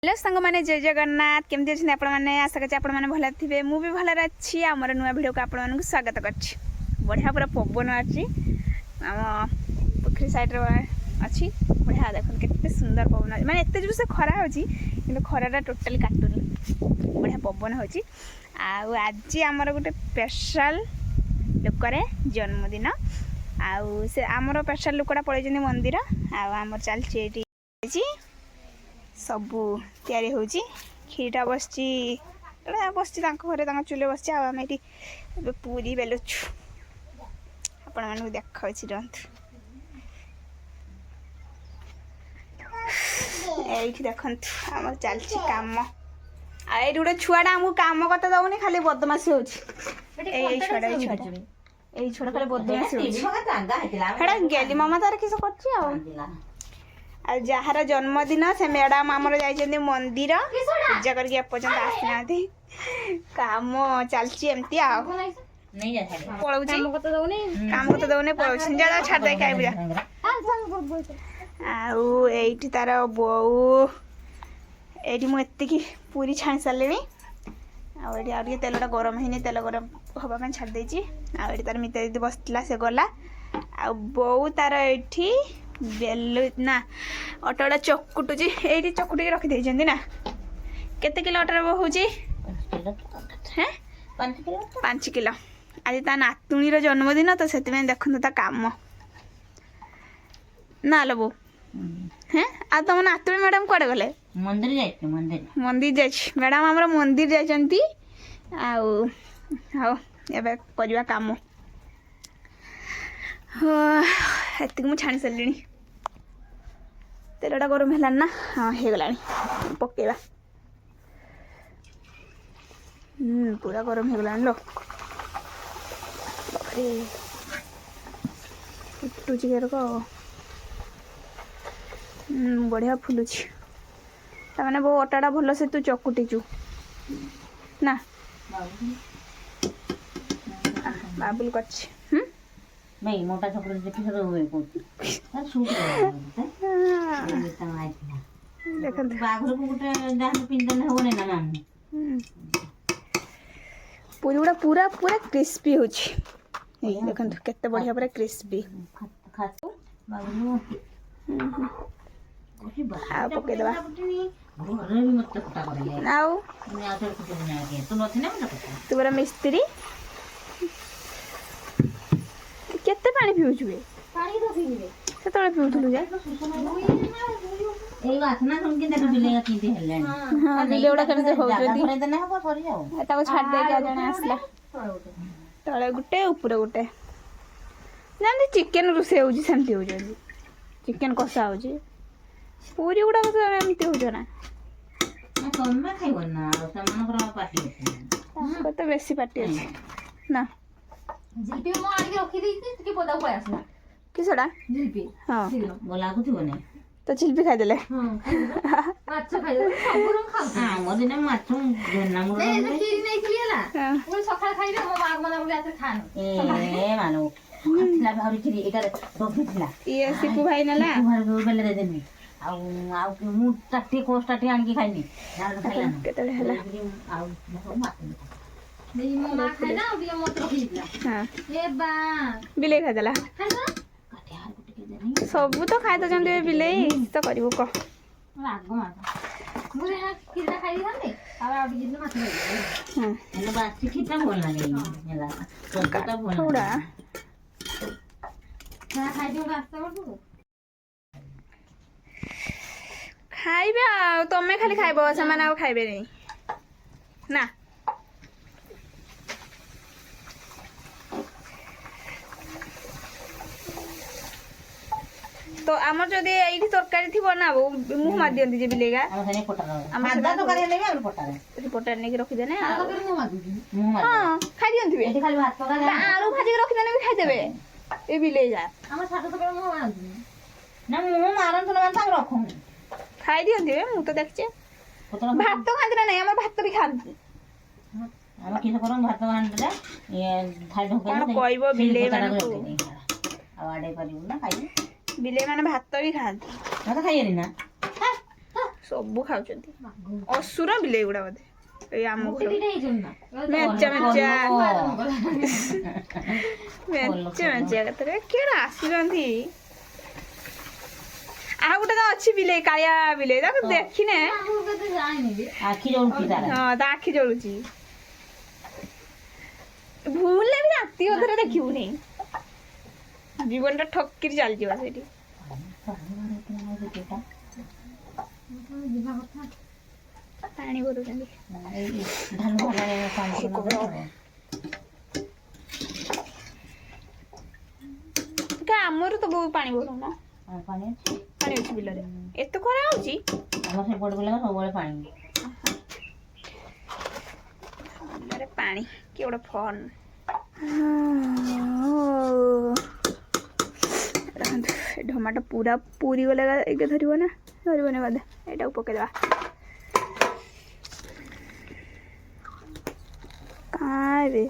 Hello सांग मैंने जय जगन्नाथ केमती अच्छे आपण मैंने आशा करছি आपण मैंने भल थे मु भी भल अच्छी आमर नुआ भिडियो को आपण मानक स्वागत करछि। बढ़िया पूरा पवन अच्छी आम पोखरी साइड अच्छी बढ़िया देख केते सुंदर पवन माने एते जोर से खरा होची कि खराटा टोटाली काटुनी बढ़िया पवन होची। आज आमर गोटे स्पेशल लोकरे जन्मदिन आउ से आमर स्पेशल लोकटा पळै मंदिर आमर चलछि सबू तैयारी होची खीरटा बसची बसची घरे चूल्हे बसची आम ये पूरी बेलुछु आपण मानक देखा ये देखु आम चलती कम आई गोटे छुआटा आमको कम करते दौनी खाली बदमाशी हो छुआ खाली बदमाशी हो गेली मामा तार किस कर जार जन्मदिन से मैडम आमर जाइए मंदिर पूजा करके एपर्तंत आसना कम चलती एमती पलौ कम को तो दौने पलौ जा छाड़ दे खाई आईटी तार बो ये मुझे पूरी छाणी सारे आगे तेलटा गरम है तेल गरम हाँपा छाड़ देती आठ तार मिता दीदी बसला से गला आ बो तार ये बेलु ना अटा चकुटुची ये चकुटी रखी ना केते किलो अटार बहुची हैं 5 किलो आज ता नातुणी जन्मदिन तो से देखु ता काम ना लो बो हैं आ तुम नातुणी मैडम कड़े गले मंदिर जा मैडम आमर मंदिर जाती आबे करवा काम एति मुझे छाणी सारे तेलटा गरम है ना हाँ हो गला पकेवा पूरा गरम हो गला लो फुटुची बढ़िया फुलुची ताने वो अटाटा भल से तू चकुटीचु ना बाबुल कर नहीं मोटा छोकरा देखि सर होय को सूट देखन बाघर को गुटे जान पिंडन होने ना मान पूरा पूरा पूरा क्रिस्पी होची ए देखन केते बढ़िया पूरा क्रिस्पी खातो बाघर आ पके दबा घरे भी मत फटा करे आउ मैं आतर कुछ बना के तू नथि ना मत तू बरा मिस्त्री केते पानी पिउछु बे पानी तो पीबे सेतळे पिउथुलु जा ए बात ना तुम के देख बिलेगा की दे हेलन हां बिलेवडा करते होउछती घरे त ना हो सरी जाओ ताको छाड़ दे के जने आसला तळे गुटे ऊपर गुटे जान चिकन रुसे होउची सेमती हो जल्दी चिकन कसा होउची पूरी गुडा तो एमती हो जना कम में खाइबो ना समान पार्टी को तो बेसी पार्टी अछि ना जिलपी मो आनी रखी दी थी पदा को आसला किसडा जिलपी हां बोला कुछ बने तो जिलपी खाइ देले हां माछ खाइ दे सब रंग खा हां मोर दिन माछ घेना मोर ए खीरी नहीं खिलेला वो सखा खाइ दे मो माग मना बोले आते खान ए मानो खतला भारी खीरी एटा रखितला ये सिपु भाई नला भाई बेले दे देनी आउ मु टाटी को टाटी आन के खाइनी जान खाइला केतले हला आउ मो माछ नहीं मो मा खाइ ना दिया मत रखी दिला हां ए बा बिले खाइ देला खाइ ना काटिया गुटी के देनी सब तो खाइ त जंदे बिले तो करिवो क राग मा मुरे ना खीरा खाइ दी हने अब आउ जिन माछ ले हां एने बासी खिता बोल लागे मेला तो बोल थोड़ा खा खाइ दे रास्ता बटू खाइबे तमे खाली खाइबो समान आ खाइबे नहीं ना तो आमर जदि एठी तरकारी थी बनाबो मुह मार दियंती जे बिलेगा हम सने पोटा हम आधा तो करे लेबे हम पोटा रिपोर्टर ने रखी देने आलो कर मो मार दी मुंह मार हां खाइ दियंती बे एठी खाली भात पका आलू भाजी रखी देने भी खाइ देबे ए बिलेगा हम छातो तो कर मो मार दी ना मुंह मारन तो ना ताक रखो खाइ दियंती बे मु तो देखछे पोटा भात तो खांते नहीं हमर भात भी खांती हम किस करम भात हांडले ये खाइ ढोके कोन कहबो बिले मानको आवाडे परिउ ना खाइ बिले माने भात भी खाती भात खाइए ना ସବୁ ଖାଉଛନ୍ତି ଅସୁର ବିଲେଇ ଗୁଡା ବୋଧେ ଏଇ ଆମ ଗୋଟେ ଦିଟା ହେଇଛନ୍ତି ନା ମେଞ୍ଚା ମେଞ୍ଚା ମେଞ୍ଚା ମେଞ୍ଚା ଏକାଥରେ କିଏ ଆସୁଛନ୍ତି। ଆଉ ଗୋଟେ ତ ଅଛି ବିଲେଇ କାଳିଆ ବିଲେଇ ତାକୁ ଦେଖିନେ ଆଗରୁ କେତେ ଜାଣିନି ଯେ। ଆଖି ଜଳୁଛି ତାର। ହଁ ତା ଆଖି ଜଳୁଛି ଭୁଲରେ ବି ରାତି ଅଧରେ ଦେଖିବୁନି ଜୀବନଟା ଠକିରି ଚାଲିଯିବ ସେଇଠି। ଯିବା କଥା ପାଣି ଭରୁଛନ୍ତି ଆମର ତ ବହୁତ ପାଣି ଭରୁନ ପାଣି ଅଛି ବିଲରେ ଏତେ ଖରା ହଉଛି ଆମର ସେପଟ ବିଲ ସବୁବେଳେ ପାଣି ବିଲରେ ପାଣି କି ଗୋଟେ ଫୋନ ଢମାଟୋ ପୁରା ପୁରୀ ଗଲେ ଏଇଟା ଧରିବ ନା ଧରିବନି ବୋଧେ ଏଇଟାକୁ ପକେଇଦବା କାରେ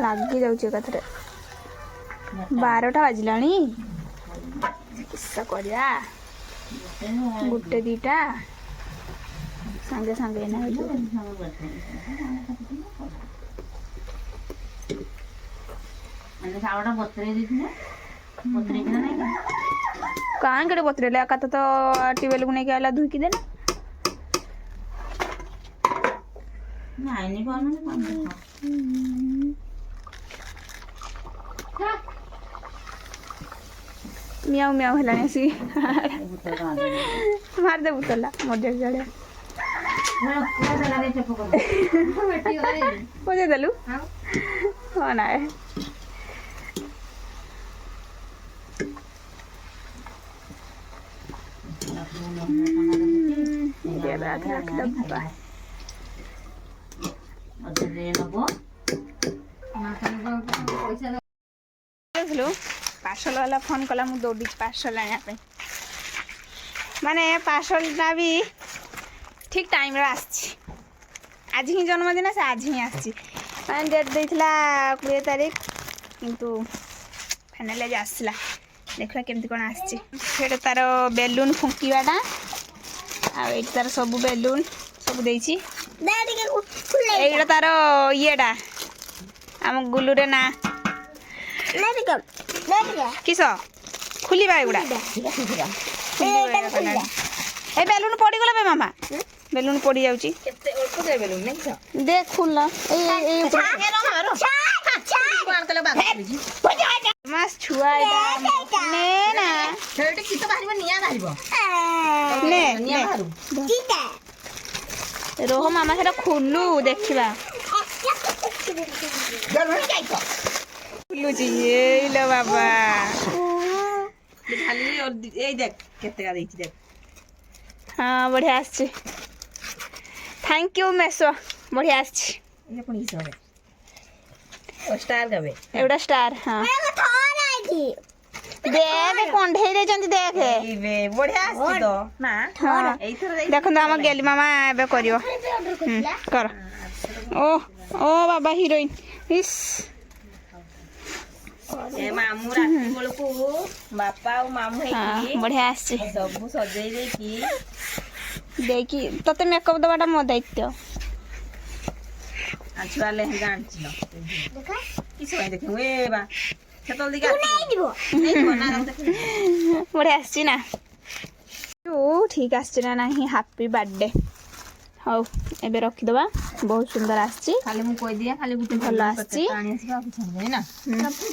ଲାଗି ଯାଉଛି ଏକାଥରେ 12ଟା ବାଜିଲାଣି କିସ କରିବା ଗୋଟେ ଦିଟା ସାଙ୍ଗେ ସାଙ୍ଗେ ଏଇନା ହେଇଯିବ। ଚାଉଳଟା ବତୁରେଇ ଦେଇଥିଲେ ବତୁରେଇକିନା ନାଇଁ କାଁ କେଟେ ବତୁରେଇଲେ ଏକା ତ ଟ୍ୟୁବୱେଲକୁ ନେଇକି ଆଇଲା ଧୁଇକି ଦେନା ନାଇନି ପାଉନି ମିଆଉ ମିଆଉ ହେଲାଣି ଆସିକି ମାରିଦେ ବୁତଲା ମଜା ଚଢ଼ିଆ ପଚେଇ ଦେଲୁ ହଁ ନାଇଁ ପାର୍ସଲ ବାଲା ଫୋନ୍ କଲା ମୁଁ ଦୌଡ଼ିଛି ପାର୍ସଲ ଆଣିବା ପାଇଁ ମାନେ ପାର୍ସଲଟା ବି ଠିକ୍ ଟାଇମ୍ରେ ଆସିଛି ଆଜି ହିଁ ଜନ୍ମଦିନ ସେ ଆଜି ହିଁ ଆସିଛି ମାନେ ଡେଟ୍ ଦେଇଥିଲା 20 ତାରିଖ କିନ୍ତୁ ଫାଇନାଲି ଆଜି ଆସିଲା ଦେଖିବା କେମିତି କ'ଣ ଆସିଛି ସେଇଟା ତାର ବେଲୁନ୍ ଫୁଙ୍କିବାଟା ଆଉ ଏଇଠି ତାର ସବୁ ବେଲୁନ୍ ସବୁ ଦେଇଛି ଏଇଟା ତାର ଇଏଟା ଆମ ଗୁଲୁରେ ନା କିସ ଖୁଲିବା ଏଗୁଡ଼ା ଏ ବେଲୁନ୍ ପଡ଼ିଗଲା ବେ ମାମା ବେଲୁନ୍ ପଡ଼ି ଯାଉଛି ଦେଖ ଖୁଲ ମାସ ଛୁଆ ରୋହ ମାମା ସେଟା ଖୁଲୁ ଦେଖିବା ଖୁଲୁଛି ଏଇଲୋ ବାବା ହଁ ବଢ଼ିଆ ଆସିଛି थैंक यू मेसो बढ़िया आछि एवढा स्टार हाँ देख कंढेई देचंती देख बढ़िया आछि तो ना हाँ देखो तो हम गेली मामा एबे करियो कर ओ ओ बाबा हीरोइन इस मामू राति बेलू बापा और मामू बढ़िया आछि सब सजई देकी देखी तते मेकअप दबाटा मो दायित्व छुआ लेहेंगा आनछिलो देखा किस भाई देखे ए बा खेतल दिका नहीं दिबो ना बढ़िया आछि ना ओ ठीक आछि ना नहीं हैप्पी बर्थडे हाउ एबे रखि दबा बहुत सुंदर आछि खाली मु कोइ दिया खाली गुटे भलो आछि पानी आसी बाबू छन ना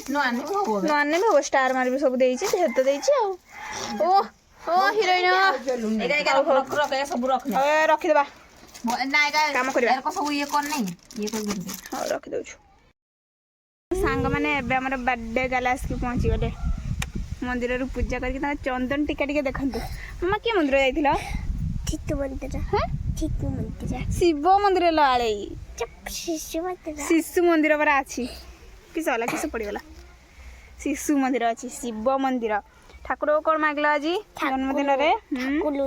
नो आने हो स्टार मार भी सब देइछि हेत देइछि आ ओ ओ हीरोइन एगा रख सब रख रखि दबा ना एगा काम करबा को सब ये कर नहीं ये कर दे हां रखि दउछु सांग माने एबे हमर बर्थडे गलास की पहुंची गले मंदिर रु पूजा करके ता चंदन टिका टिके देखंतु मम्मा के मंदिर जाइथिलो चित्त मंदिर हां चित्त मंदिर शिव मंदिर लाळे शिशु मंदिर पर आछि किस होला किस पड़ी गला शिशु मंदिर अछि शिव मंदिर ठाकुर कोन मागला आज जन्मदिन रे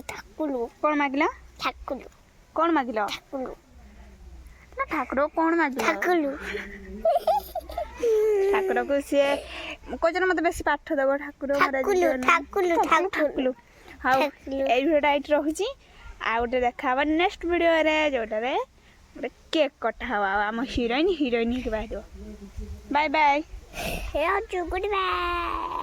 ठाकुर कोन मागला ठाकुर कोन मागला ना ठाकुर कोन मागला ठाकुर को से कोजन मते बेसी पाठ दबो ठाकुर महाराज ठाकुर हाँ ये भिडियोटा ये रखुची आ गोटे देखा नेक्स्ट वीडियो रे जोटारे गोटे केक कटा हवा आम हिरोइन हिरोइन बाहर बाय बाय गुड बाय